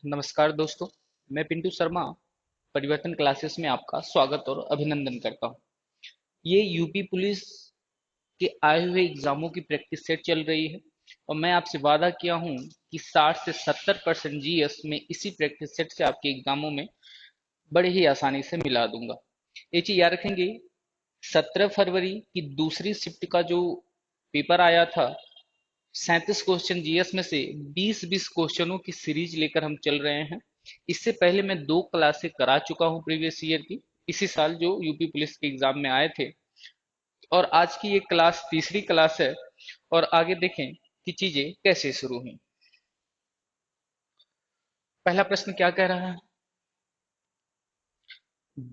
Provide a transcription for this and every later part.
नमस्कार दोस्तों, मैं पिंटू शर्मा परिवर्तन क्लासेस में आपका स्वागत और अभिनंदन करता हूं। ये यूपी पुलिस के आए हुए एग्जामों की प्रैक्टिस सेट चल रही है और मैं आपसे वादा किया हूं कि 60 से 70% जीएस में इसी प्रैक्टिस सेट से आपके एग्जामों में बड़े ही आसानी से मिला दूंगा। ये चीज याद रखेंगे, 17 फरवरी की दूसरी शिफ्ट का जो पेपर आया था, 37 क्वेश्चन जीएस में से 20-20 क्वेश्चनों की सीरीज लेकर हम चल रहे हैं। इससे पहले मैं 2 क्लासें करा चुका हूं प्रीवियस ईयर की, इसी साल जो यूपी पुलिस के एग्जाम में आए थे, और आज की ये क्लास तीसरी क्लास है। और आगे देखें कि चीजें कैसे शुरू हुई। पहला प्रश्न क्या कह रहा है?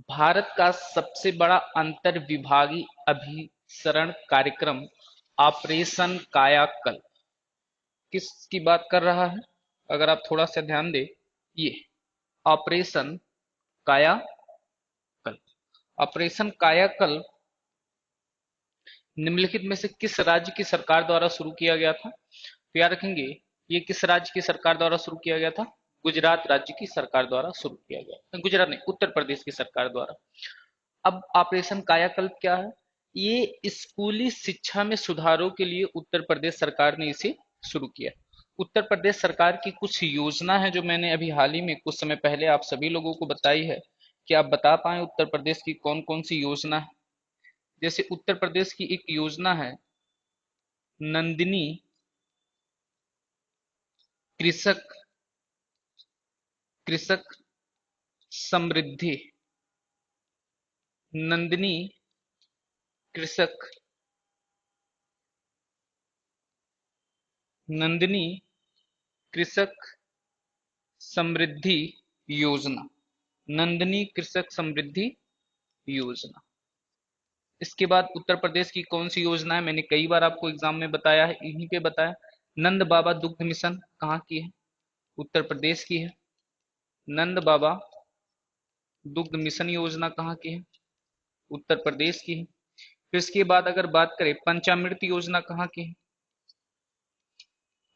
भारत का सबसे बड़ा अंतर विभागीय अभिसरण कार्यक्रम ऑपरेशन कायाकल्प किसकी बात कर रहा है? अगर आप थोड़ा सा ध्यान दें, ये ऑपरेशन कायाकल्प। ऑपरेशन कायाकल्प निम्नलिखित में से किस राज्य की सरकार द्वारा शुरू किया गया था? तो याद रखेंगे, ये किस राज्य की सरकार द्वारा शुरू किया गया था? गुजरात राज्य की सरकार द्वारा शुरू किया गया। गुजरात नहीं, उत्तर प्रदेश की सरकार द्वारा। अब ऑपरेशन कायाकल्प क्या है? ये स्कूली शिक्षा में सुधारों के लिए उत्तर प्रदेश सरकार ने इसे शुरू किया। उत्तर प्रदेश सरकार की कुछ योजना है जो मैंने अभी हाल ही में कुछ समय पहले आप सभी लोगों को बताई है। कि आप बता पाए उत्तर प्रदेश की कौन कौन सी योजना है? जैसे उत्तर प्रदेश की एक योजना है नंदिनी कृषक कृषक समृद्धि। नंदिनी कृषक नंदिनी कृषक समृद्धि योजना। नंदिनी कृषक समृद्धि योजना। इसके बाद उत्तर प्रदेश की कौन सी योजना है? मैंने कई बार आपको एग्जाम में बताया है, इन्हीं पे बताया। नंद बाबा दुग्ध मिशन कहाँ की है? उत्तर प्रदेश की है। नंद बाबा दुग्ध मिशन योजना कहाँ की है? उत्तर प्रदेश की है। फिर इसके बाद अगर बात करें, पंचामृत योजना कहाँ की है?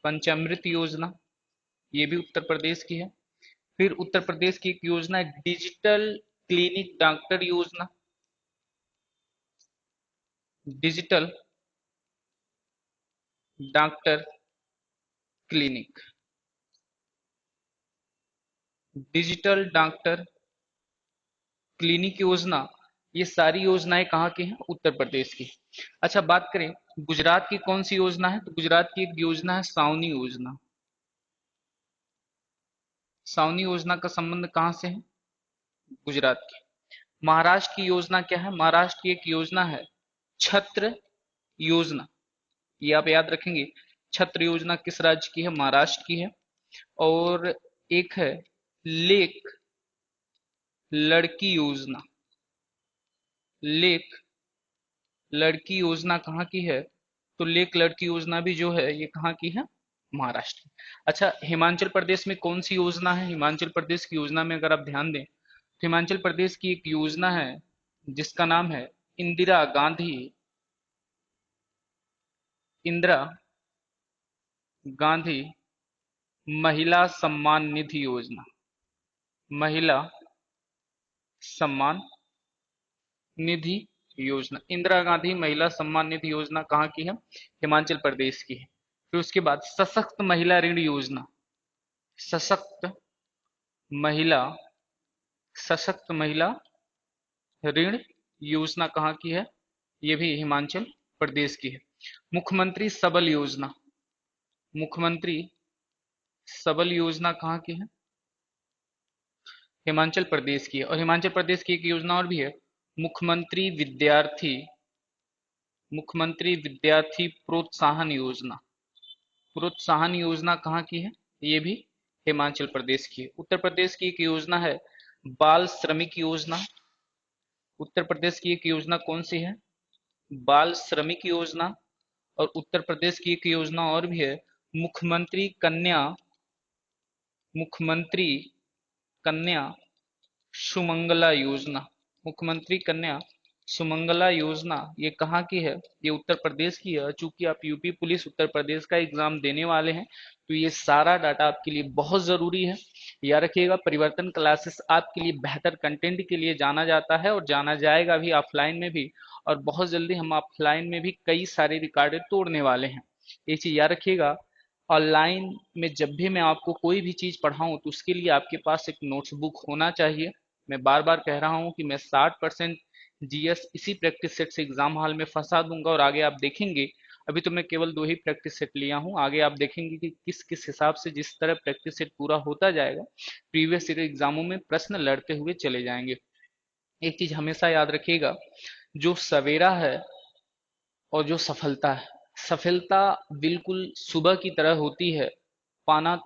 पंचामृत योजना ये भी उत्तर प्रदेश की है। फिर उत्तर प्रदेश की एक योजना है डिजिटल क्लिनिक डॉक्टर योजना। Digital doctor clinic. Digital doctor clinic योजना। ये सारी योजनाएं कहाँ की हैं? उत्तर प्रदेश की। अच्छा, बात करें गुजरात की कौन सी योजना है? तो गुजरात की एक योजना है सावनी योजना। सावनी योजना का संबंध कहाँ से है? गुजरात की। महाराष्ट्र की योजना क्या है? महाराष्ट्र की एक योजना है छत्र योजना। ये आप याद रखेंगे, छत्र योजना किस राज्य की है? महाराष्ट्र की है। और एक है लेक लड़की योजना। लेक लड़की योजना कहाँ की है? तो लेक लड़की योजना भी जो है ये कहाँ की है? महाराष्ट्र की। अच्छा, हिमाचल प्रदेश में कौन सी योजना है? हिमाचल प्रदेश की योजना में अगर आप ध्यान दें तो हिमाचल प्रदेश की एक योजना है जिसका नाम है इंदिरा गांधी इंदिरा गांधी महिला सम्मान निधि योजना। महिला सम्मान निधि योजना। इंदिरा गांधी महिला सम्मान निधि योजना कहाँ की है? हिमाचल प्रदेश की है। फिर उसके बाद सशक्त महिला ऋण योजना। सशक्त महिला सशक्त महिला ऋण योजना कहाँ की है? ये भी हिमाचल प्रदेश की है। मुख्यमंत्री सबल योजना। मुख्यमंत्री सबल योजना कहाँ की है? हिमाचल प्रदेश की है। और हिमाचल प्रदेश की एक योजना और भी है, मुख्यमंत्री विद्यार्थी मुख्यमंत्री विद्यार्थी प्रोत्साहन योजना। प्रोत्साहन योजना कहाँ की है? ये भी हिमाचल प्रदेश की है। उत्तर प्रदेश की एक योजना है बाल श्रमिक योजना। उत्तर प्रदेश की एक योजना कौन सी है? बाल श्रमिक योजना। और उत्तर प्रदेश की एक योजना और भी है, मुख्यमंत्री कन्या मुख्यमंत्री कन्या सुमंगला योजना। मुख्यमंत्री कन्या सुमंगला योजना ये कहाँ की है? ये उत्तर प्रदेश की है। चूंकि आप यूपी पुलिस उत्तर प्रदेश का एग्जाम देने वाले हैं, तो ये सारा डाटा आपके लिए बहुत जरूरी है। याद रखिएगा, परिवर्तन क्लासेस आपके लिए बेहतर कंटेंट के लिए जाना जाता है और जाना जाएगा भी ऑफलाइन में भी। और बहुत जल्दी हम ऑफलाइन में भी कई सारे रिकॉर्ड तोड़ने वाले हैं। ये चीज याद रखिएगा। ऑनलाइन में जब भी मैं आपको कोई भी चीज पढ़ाऊं, तो उसके लिए आपके पास एक नोट्सबुक होना चाहिए। मैं बार बार कह रहा हूं कि मैं 60% जीएस इसी प्रैक्टिस सेट से एग्जाम हॉल में फंसा दूंगा। और आगे आप देखेंगे, अभी तो मैं केवल 2 ही प्रैक्टिस सेट लिया हूं, आगे आप देखेंगे कि किस किस हिसाब से जिस तरह प्रैक्टिस सेट पूरा होता जाएगा, प्रीवियस ईयर एग्जामों में प्रश्न लड़ते हुए चले जाएंगे। एक चीज हमेशा याद रखिएगा, जो सवेरा है और जो सफलता है, सफलता बिल्कुल सुबह की तरह होती है। पाना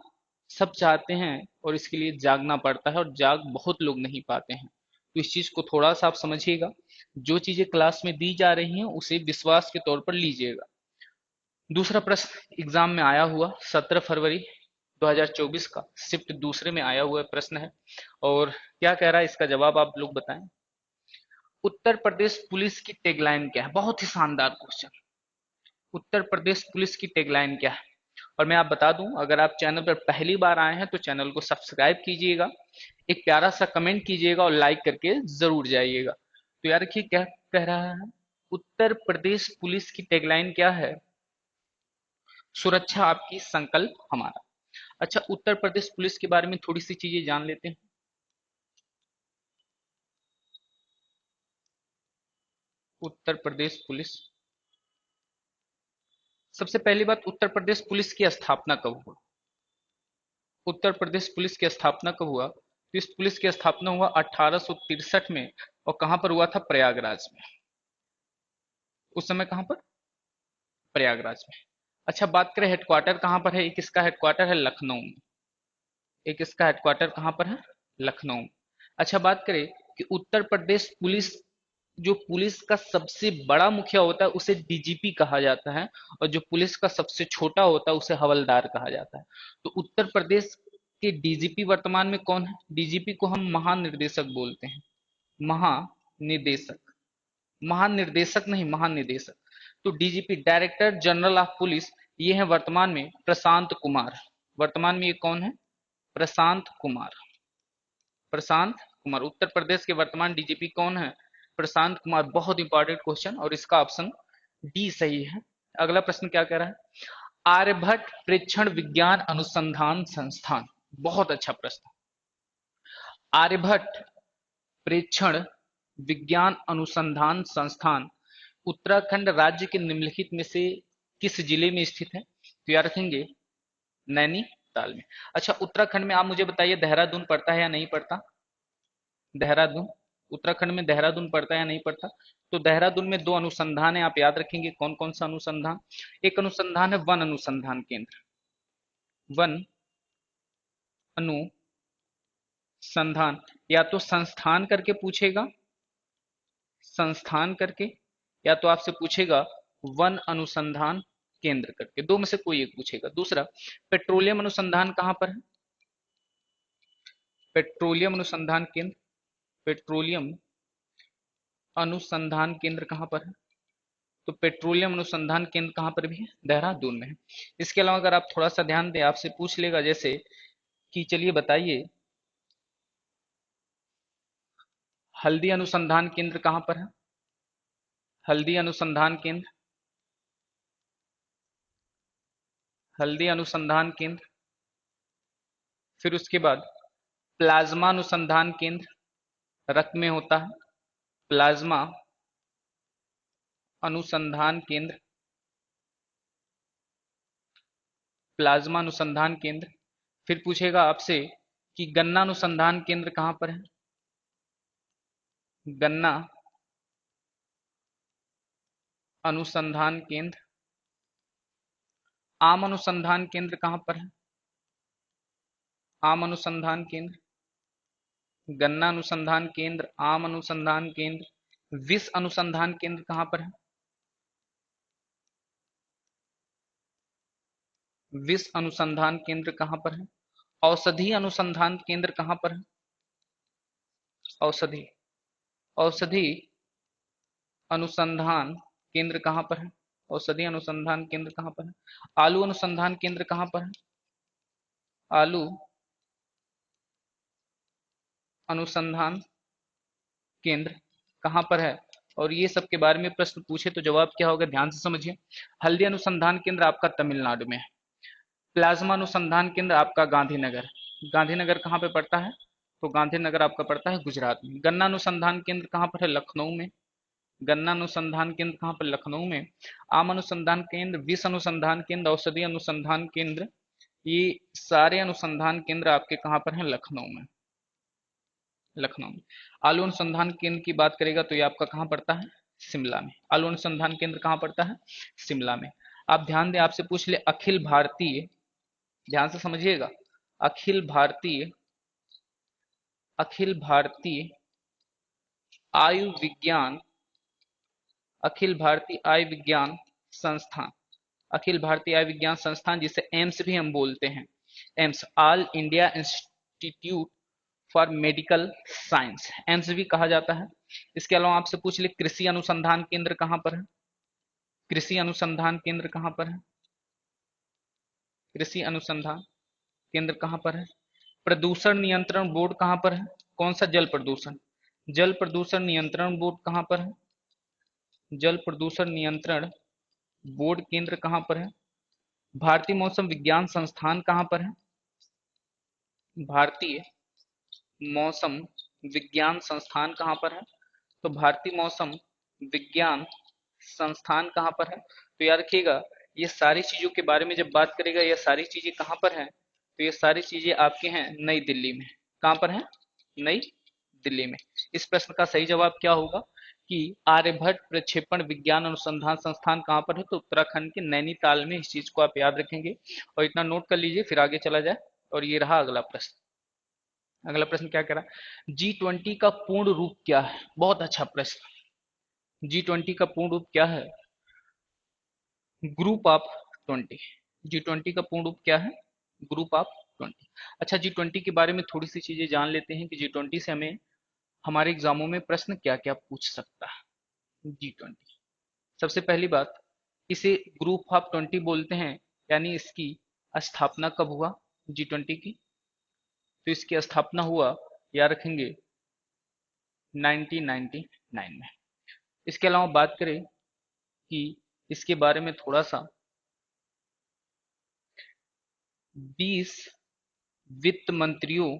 सब चाहते हैं और इसके लिए जागना पड़ता है, और जाग बहुत लोग नहीं पाते हैं। तो इस चीज को थोड़ा सा आप समझिएगा। जो चीजें क्लास में दी जा रही हैं उसे विश्वास के तौर पर लीजिएगा। दूसरा प्रश्न एग्जाम में आया हुआ 17 फरवरी 2024 का शिफ्ट दूसरे में आया हुआ प्रश्न है। और क्या कह रहा है, इसका जवाब आप लोग बताएं। उत्तर प्रदेश पुलिस की टैगलाइन क्या है? बहुत ही शानदार क्वेश्चन। उत्तर प्रदेश पुलिस की टैगलाइन क्या है? और मैं आप बता दूं, अगर आप चैनल पर पहली बार आए हैं तो चैनल को सब्सक्राइब कीजिएगा, एक प्यारा सा कमेंट कीजिएगा और लाइक करके जरूर जाइएगा। तो यार देखिए क्या कह रहा है, उत्तर प्रदेश पुलिस की टैगलाइन क्या है? सुरक्षा आपकी, संकल्प हमारा। अच्छा, उत्तर प्रदेश पुलिस के बारे में थोड़ी सी चीजें जान लेते हैं। उत्तर प्रदेश पुलिस, सबसे पहली बात, उत्तर प्रदेश पुलिस की स्थापना कब हुआ? उत्तर प्रदेश पुलिस की स्थापना कब हुआ? तो इस पुलिस की स्थापना हुआ 1863 में। और कहां पर हुआ था? प्रयागराज में। उस समय कहां पर? प्रयागराज में। अच्छा, बात करें हेडक्वार्टर कहां पर है? एक इसका हेडक्वार्टर है लखनऊ में। एक इसका हेडक्वार्टर कहां पर है? लखनऊ में। अच्छा, बात करें कि उत्तर प्रदेश पुलिस, जो पुलिस का सबसे बड़ा मुखिया होता है उसे डीजीपी कहा जाता है, और जो पुलिस का सबसे छोटा होता है उसे हवलदार कहा जाता है। तो उत्तर प्रदेश के डीजीपी वर्तमान में कौन है? डीजीपी को हम महानिर्देशक बोलते हैं। महानिदेशक, महानिर्देशक नहीं, महानिदेशक। तो DGP, director general of police, ये है वर्तमान में प्रशांत कुमार। वर्तमान में ये कौन है? प्रशांत कुमार। प्रशांत कुमार उत्तर प्रदेश के वर्तमान डीजीपी कौन है? प्रशांत कुमार। बहुत इंपॉर्टेंट क्वेश्चन, और इसका ऑप्शन डी सही है। अगला प्रश्न क्या कह रहा है? आर्यभट्ट प्रेक्षण विज्ञान अनुसंधान संस्थान। बहुत अच्छा प्रश्न। आर्यभट्ट प्रेक्षण विज्ञान अनुसंधान संस्थान उत्तराखंड राज्य के निम्नलिखित में से किस जिले में स्थित है? तो याद रखेंगे, नैनीताल में। अच्छा, उत्तराखंड में आप मुझे बताइए, देहरादून पड़ता है या नहीं पड़ता? देहरादून, उत्तराखंड में देहरादून पड़ता है या नहीं पड़ता? तो देहरादून में 2 अनुसंधान है, आप याद रखेंगे कौन कौन सा अनुसंधान। एक अनुसंधान है वन अनुसंधान केंद्र, वन अनुसंधान, या तो संस्थान करके पूछेगा, संस्थान करके, या तो आपसे पूछेगा वन अनुसंधान केंद्र करके, दो में से कोई एक पूछेगा। दूसरा, पेट्रोलियम अनुसंधान कहां पर है? पेट्रोलियम अनुसंधान केंद्र, पेट्रोलियम अनुसंधान केंद्र कहां पर है? तो पेट्रोलियम अनुसंधान केंद्र कहां पर भी है? देहरादून में है। इसके अलावा अगर आप थोड़ा सा ध्यान दें, आपसे पूछ लेगा जैसे कि चलिए बताइए, हल्दी अनुसंधान केंद्र कहां पर है? हल्दी अनुसंधान केंद्र, हल्दी अनुसंधान केंद्र। फिर उसके बाद प्लाज्मा अनुसंधान केंद्र रक्त में होता है, प्लाज्मा अनुसंधान केंद्र, प्लाज्मा अनुसंधान केंद्र। फिर पूछेगा आपसे कि गन्ना अनुसंधान केंद्र कहां पर है? गन्ना अनुसंधान केंद्र। आम अनुसंधान केंद्र कहां पर है? आम अनुसंधान केंद्र, गन्ना अनुसंधान केंद्र, आम अनुसंधान केंद्र। विष अनुसंधान केंद्र कहां पर है? विष अनुसंधान केंद्र कहां पर है? औषधि अनुसंधान केंद्र कहां पर है? औषधि, औषधि अनुसंधान केंद्र कहाँ पर है? औषधि अनुसंधान केंद्र कहाँ पर है? आलू अनुसंधान केंद्र कहाँ पर है? आलू अनुसंधान केंद्र कहाँ पर है? और ये सब के बारे में प्रश्न पूछे तो जवाब क्या होगा, ध्यान से समझिए। हल्दी अनुसंधान केंद्र आपका तमिलनाडु में है। प्लाज्मा अनुसंधान केंद्र आपका गांधीनगर। गांधीनगर कहाँ पे पड़ता है? तो गांधीनगर आपका पड़ता है गुजरात में। गन्ना अनुसंधान केंद्र कहाँ पर है? लखनऊ में। गन्ना अनुसंधान केंद्र कहाँ पर? लखनऊ में। आम अनुसंधान केंद्र, विष अनुसंधान केंद्र, औषधि अनुसंधान केंद्र, ये सारे अनुसंधान केंद्र आपके कहाँ पर हैं? लखनऊ में। लखनऊ में। आलू अनुसंधान केंद्र की बात करेगा तो ये आपका कहाँ पड़ता है? शिमला में। आलू अनुसंधान केंद्र कहाँ पड़ता है? शिमला में। आप ध्यान दें, आपसे पूछ ले अखिल भारतीय, ध्यान से समझिएगा, अखिल भारतीय, अखिल भारतीय आयुर्विज्ञान, अखिल भारतीय आयुर्विज्ञान संस्थान, अखिल भारतीय आयुर्विज्ञान संस्थान जिसे एम्स भी हम बोलते हैं, AIIMS, all India institute for medical science, AIIMS भी कहा जाता है। इसके अलावा आपसे पूछ ले कृषि अनुसंधान केंद्र कहाँ पर है? कृषि अनुसंधान केंद्र कहाँ पर है? कृषि अनुसंधान केंद्र कहाँ पर है? प्रदूषण नियंत्रण बोर्ड कहाँ पर है? कौन सा? जल प्रदूषण, जल प्रदूषण नियंत्रण बोर्ड कहाँ पर है? जल प्रदूषण नियंत्रण बोर्ड केंद्र कहाँ पर है? भारतीय मौसम विज्ञान संस्थान कहाँ पर है? भारतीय मौसम विज्ञान संस्थान कहाँ पर है? तो भारतीय मौसम विज्ञान संस्थान कहाँ पर है? तो याद रखिएगा, ये सारी चीजों के बारे में जब बात करेगा, ये सारी चीजें कहाँ पर हैं? तो ये सारी चीजें आपके हैं नई दिल्ली में। कहाँ पर है? नई दिल्ली में। इस प्रश्न का सही जवाब क्या होगा कि आर्यभट्ट प्रक्षेपण विज्ञान अनुसंधान संस्थान कहाँ पर है? तो उत्तराखंड के नैनीताल में। इस चीज को आप याद रखेंगे और इतना नोट कर लीजिए, फिर आगे चला जाए। और ये रहा अगला प्रश्न। अगला प्रश्न क्या कह रहा है? G20 का पूर्ण रूप क्या है? बहुत अच्छा प्रश्न। G20 का पूर्ण रूप क्या है? Group of 20। G20 का पूर्ण रूप क्या है? Group of 20। अच्छा, G20 के बारे में थोड़ी सी चीजें जान लेते हैं कि G20 से हमें हमारे एग्जामों में प्रश्न क्या क्या पूछ सकता है। G20, सबसे पहली बात, इसे ग्रुप ऑफ 20 बोलते हैं, यानी इसकी स्थापना कब हुआ G20 की? तो इसकी स्थापना हुआ, याद रखेंगे, 1999 में। इसके अलावा बात करें कि इसके बारे में थोड़ा सा, 20 वित्त मंत्रियों,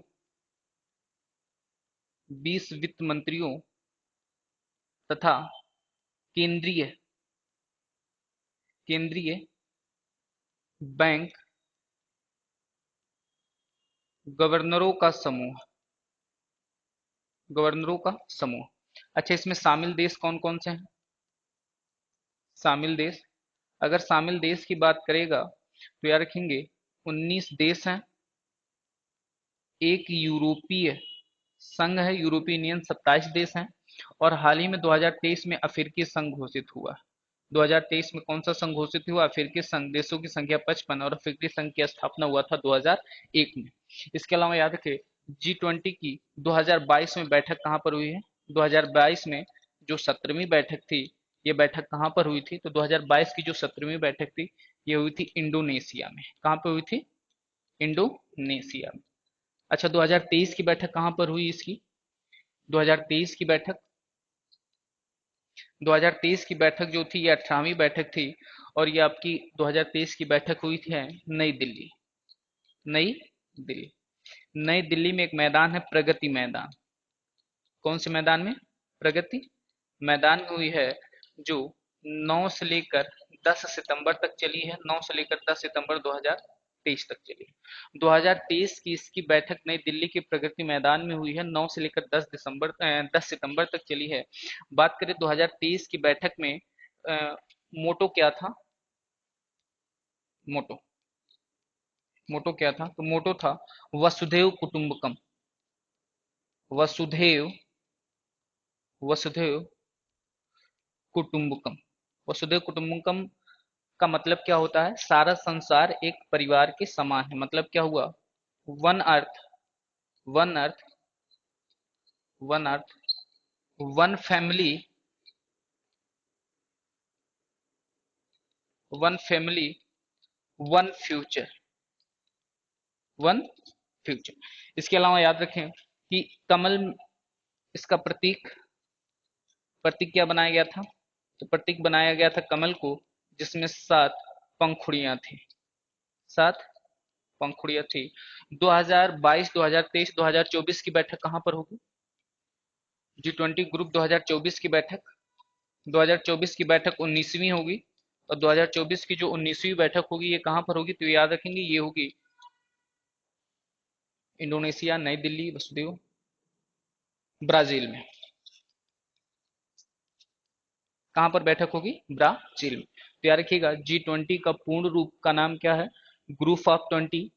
20 वित्त मंत्रियों तथा केंद्रीय केंद्रीय बैंक गवर्नरों का समूह, गवर्नरों का समूह। अच्छा, इसमें शामिल देश कौन कौन से हैं? शामिल देश, अगर शामिल देश की बात करेगा तो याद रखेंगे 19 देश हैं। एक यूरोपीय संघ है, यूरोपीय यूनियन, 27 देश हैं। और हाल ही में 2023 में अफ्रीकी संघ घोषित हुआ। 2023 में कौन सा संघ घोषित हुआ? अफ्रीकी संघ। देशों की संख्या 55 और अफ्रीकी संघ की स्थापना हुआ था 2001 में। इसके अलावा याद रखें, G20 की 2022 में बैठक कहाँ पर हुई है? 2022 में जो 17वीं बैठक थी, ये बैठक कहाँ पर हुई थी? तो 2022 की जो 17वीं बैठक थी, ये हुई थी इंडोनेशिया में। कहाँ पे हुई थी? इंडोनेशिया में। अच्छा, 2023 की बैठक कहाँ पर हुई इसकी? 2023 की बैठक, 2023 की बैठक जो थी, ये 18वीं बैठक थी। और ये आपकी 2023 की बैठक हुई थी नई दिल्ली। नई दिल्ली, नई दिल्ली में एक मैदान है, प्रगति मैदान। कौन से मैदान में? प्रगति मैदान में हुई है, जो 9 से लेकर 10 सितंबर तक चली है। 9 से लेकर 10 सितंबर 2023 तक चली है। 2023 की इसकी बैठक नई दिल्ली के प्रगति मैदान में हुई है। 9 से लेकर 10 सितंबर तक चली है। बात करें 2023 की बैठक में, मोटो क्या था? मोटो, मोटो क्या था? तो मोटो था वसुधैव कुटुंबकम। वसुधैव, वसुधैव कुटुंबकम। वसुधैव कुटुंबकम का मतलब क्या होता है? सारा संसार एक परिवार के समान है। मतलब क्या हुआ? One earth, one earth, one earth, one family, one family, one future, one future. इसके अलावा याद रखें कि कमल, इसका प्रतीक, प्रतीक क्या बनाया गया था? तो प्रतीक बनाया गया था कमल को, जिसमें 7 पंखुड़ियां थी, 7 पंखुड़ियां थी। 2022, 2023, 2024 की बैठक कहां पर होगी? G20 ग्रुप 2024 की बैठक, 2024 की बैठक 19वीं होगी। और 2024 की जो 19वीं बैठक होगी ये कहां पर होगी? तो याद रखेंगे ये होगी इंडोनेशिया, नई दिल्ली, वसुदेव, ब्राजील में। कहां पर बैठक होगी? ब्राजील में। तो याद रखिएगा G20 का पूर्ण रूप का नाम क्या है? Group of 20।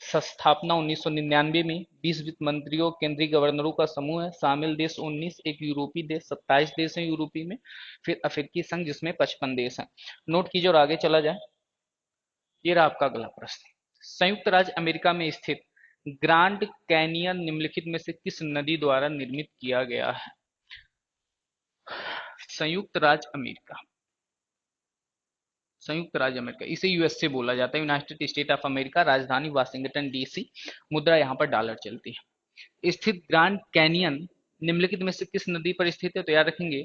स्थापना 1999 में। 20 वित्त मंत्रियों, केंद्रीय गवर्नरों का समूह है। शामिल देश 19, एक यूरोपीय देश, 27 देश हैं यूरोपीय में, फिर अफ्रीकी संघ जिसमें 55 देश हैं। नोट कीजिए और आगे चला जाए। ये रहा आपका अगला प्रश्न। संयुक्त राज्य अमेरिका में स्थित ग्रांड कैनियन निम्नलिखित में से किस नदी द्वारा निर्मित किया गया है? संयुक्त राज्य अमेरिका, संयुक्त राज्य अमेरिका, इसे यूएसए बोला जाता है, यूनाइटेड स्टेट ऑफ अमेरिका। राजधानी वाशिंगटन डीसी, मुद्रा यहाँ पर डॉलर चलती है। स्थित ग्रांड कैनियन निम्नलिखित में से किस नदी पर स्थित है? तो याद रखेंगे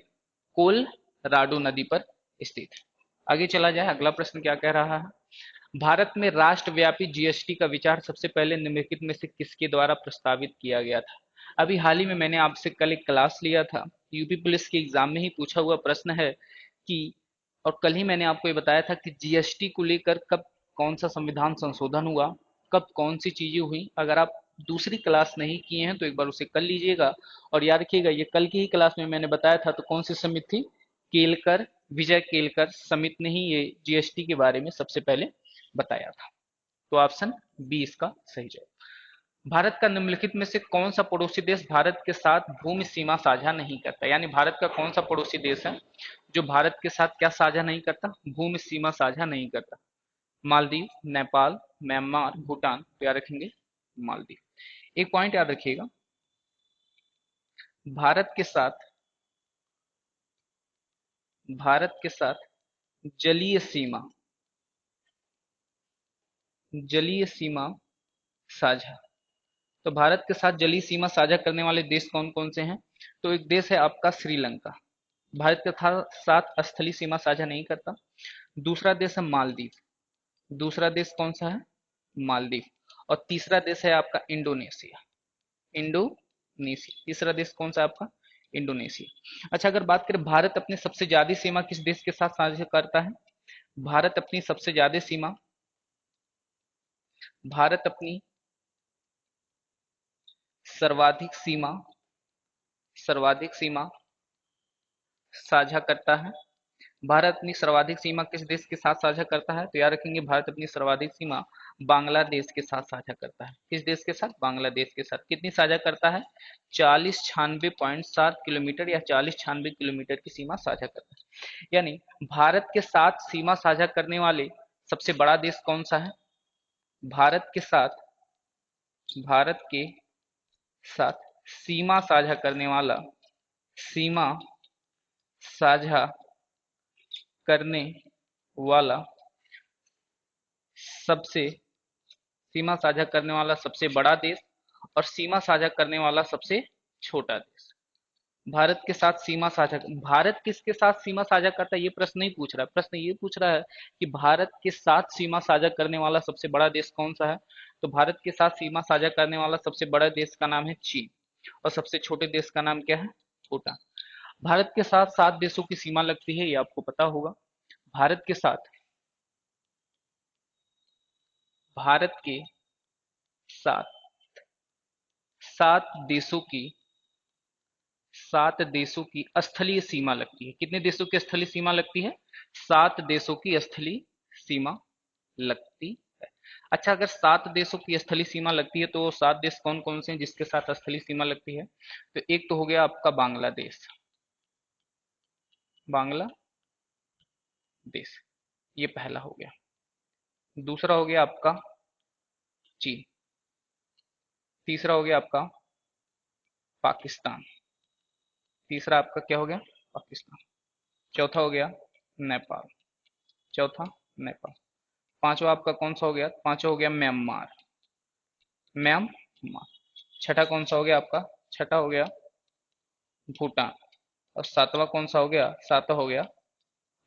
कोलराडो नदी पर स्थित है। आगे चला जाए, अगला प्रश्न क्या कह रहा है? भारत में राष्ट्रव्यापी जीएसटी का विचार सबसे पहले निम्नलिखित में से किसके द्वारा प्रस्तावित किया गया था? अभी हाल ही में मैंने आपसे कल एक क्लास लिया था, यूपी पुलिस के एग्जाम में ही पूछा हुआ प्रश्न है कि, और कल ही मैंने आपको ये बताया था कि जीएसटी को लेकर कब कौन सा संविधान संशोधन हुआ, कब कौन सी चीजें हुई। अगर आप दूसरी क्लास नहीं किए हैं तो एक बार उसे कर लीजिएगा। और याद रखिएगा ये कल की ही क्लास में मैंने बताया था, तो कौन सी समिति थी? केलकर, विजय केलकर समिति ने ही ये जीएसटी के बारे में सबसे पहले बताया था। तो ऑप्शन बी इसका सही जवाब। भारत का निम्नलिखित में से कौन सा पड़ोसी देश भारत के साथ भूमि सीमा साझा नहीं करता? यानी भारत का कौन सा पड़ोसी देश है जो भारत के साथ क्या साझा नहीं करता? भूमि सीमा साझा नहीं करता। मालदीव, नेपाल, म्यांमार, भूटान। तो याद रखेंगे मालदीव। एक पॉइंट याद रखिएगा, भारत के साथ, भारत के साथ जलीय सीमा, जलीय सीमा साझा, तो भारत के साथ जलीय सीमा साझा करने वाले देश कौन कौन से हैं? तो एक देश है आपका श्रीलंका, भारत के साथ स्थलीय सीमा साझा नहीं करता। दूसरा देश है मालदीव, दूसरा देश कौन सा है? मालदीव। और तीसरा देश है आपका इंडोनेशिया, इंडोनेशिया। तीसरा देश कौन सा है आपका? इंडोनेशिया। अच्छा, अगर बात करें भारत अपनी सबसे ज्यादा सीमा किस देश के साथ साझा करता है? भारत अपनी सबसे ज्यादा सीमा, भारत अपनी सर्वाधिक सीमा, सर्वाधिक सीमा साझा करता है। भारत अपनी सर्वाधिक सीमा किस देश के साथ साझा करता है? तो याद रखेंगे भारत अपनी सर्वाधिक सीमा बांग्लादेश के साथ साझा करता है। किस देश के साथ? बांग्लादेश के साथ। कितनी साझा करता है? 4096.7 किलोमीटर या 4096 किलोमीटर की सीमा साझा करता है। यानी भारत के साथ सीमा साझा करने वाले सबसे बड़ा देश कौन सा है? भारत के साथ, भारत के साथ सीमा साझा करने वाला, सीमा साझा करने वाला सबसे, सीमा साझा करने वाला सबसे बड़ा देश और सीमा साझा करने वाला सबसे छोटा देश। भारत के साथ सीमा साझा, भारत किसके साथ सीमा साझा करता है ये प्रश्न नहीं पूछ रहा है, प्रश्न ये पूछ रहा है कि भारत के साथ सीमा साझा करने वाला सबसे बड़ा देश कौन सा है? तो भारत के साथ सीमा साझा करने वाला सबसे बड़ा देश का नाम है चीन, और सबसे छोटे देश का नाम क्या है? भूटान। भारत के साथ 7 देशों की सीमा लगती है, ये आपको पता होगा। भारत के साथ, भारत के साथ 7 देशों की, 7 देशों की स्थलीय सीमा लगती है। कितने देशों की स्थलीय सीमा लगती है? 7 देशों की स्थलीय सीमा लगती है। अच्छा, अगर 7 देशों की स्थलीय सीमा लगती है तो 7 देश कौन कौन से हैं जिसके साथ स्थलीय सीमा लगती है? तो एक तो हो गया आपका बांग्लादेश, बांग्लादेश, ये पहला हो गया। दूसरा हो गया आपका चीन, तीसरा हो गया आपका पाकिस्तान, तीसरा आपका क्या हो गया? पाकिस्तान। चौथा हो गया नेपाल, चौथा नेपाल। पांचवा आपका कौन सा हो गया? पांचवा हो गया म्यांमार, म्यांमार। छठा कौन सा हो गया आपका? छठा हो गया भूटान। और सातवां कौन सा हो गया? सातवां हो गया